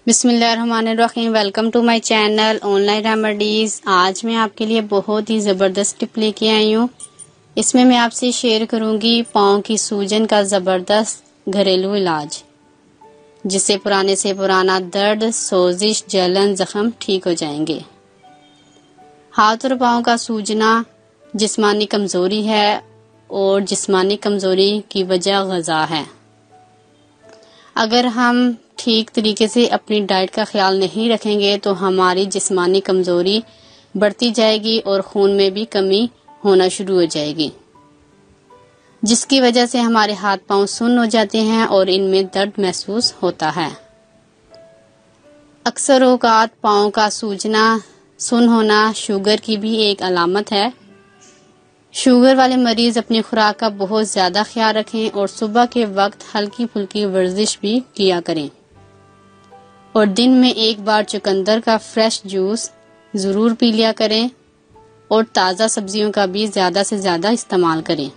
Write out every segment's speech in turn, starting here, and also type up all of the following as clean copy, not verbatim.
बिस्मिल्लाहिर्रहमानिर्रहीम। Welcome to my channel online remedies. आज मैं आपके लिए बहुत ही ज़बरदस्त टिप लेके आई हूँ। इसमें मैं आपसे शेयर करूँगी पाँव की सूजन का ज़बरदस्त घरेलू इलाज, जिससे पुराने से पुराना दर्द, सोजिश, जलन, ज़ख्म ठीक हो जाएंगे। हाथ और पाँव का सूजना जिस्मानी कमज़ोरी है और जिस्मानी कमज़ोरी की वजह ग़ज़ा है। अगर हम ठीक तरीके से अपनी डाइट का ख्याल नहीं रखेंगे तो हमारी जिस्मानी कमज़ोरी बढ़ती जाएगी और खून में भी कमी होना शुरू हो जाएगी, जिसकी वजह से हमारे हाथ पांव सुन्न हो जाते हैं और इनमें दर्द महसूस होता है। अक्सर औक़ात पांव का सूजना, सुन्न होना शुगर की भी एक अलामत है। शुगर वाले मरीज अपनी खुराक का बहुत ज़्यादा ख्याल रखें और सुबह के वक्त हल्की फुल्की वर्जिश भी किया करें और दिन में एक बार चुकंदर का फ्रेश जूस ज़रूर पी लिया करें और ताज़ा सब्जियों का भी ज़्यादा से ज़्यादा इस्तेमाल करें।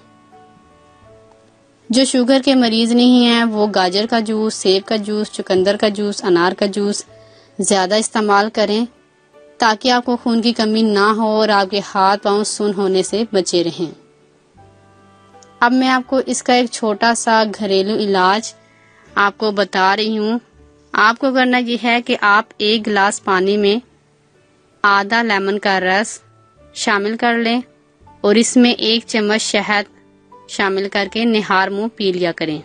जो शुगर के मरीज नहीं हैं वो गाजर का जूस, सेब का जूस, चुकंदर का जूस, अनार का जूस ज़्यादा इस्तेमाल करें ताकि आपको खून की कमी ना हो और आपके हाथ पांव सुन्न होने से बचे रहें। अब मैं आपको इसका एक छोटा सा घरेलू इलाज आपको बता रही हूँ। आपको करना यह है कि आप एक गिलास पानी में आधा लेमन का रस शामिल कर लें और इसमें 1 चम्मच शहद शामिल करके निहार मुंह पी लिया करें।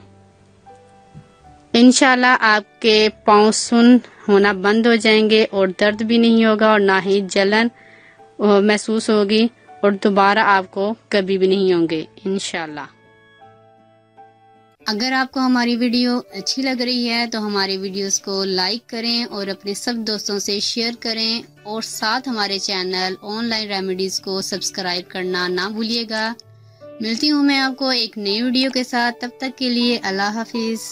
इंशाल्लाह आपके पाँव सुन्न होना बंद हो जाएंगे और दर्द भी नहीं होगा और ना ही जलन महसूस होगी और दोबारा आपको कभी भी नहीं होंगे इंशाल्लाह। अगर आपको हमारी वीडियो अच्छी लग रही है तो हमारे वीडियोस को लाइक करें और अपने सब दोस्तों से शेयर करें और साथ हमारे चैनल ऑनलाइन रेमेडीज़ को सब्सक्राइब करना ना भूलिएगा। मिलती हूँ मैं आपको एक नई वीडियो के साथ, तब तक के लिए अल्लाह हाफिज़।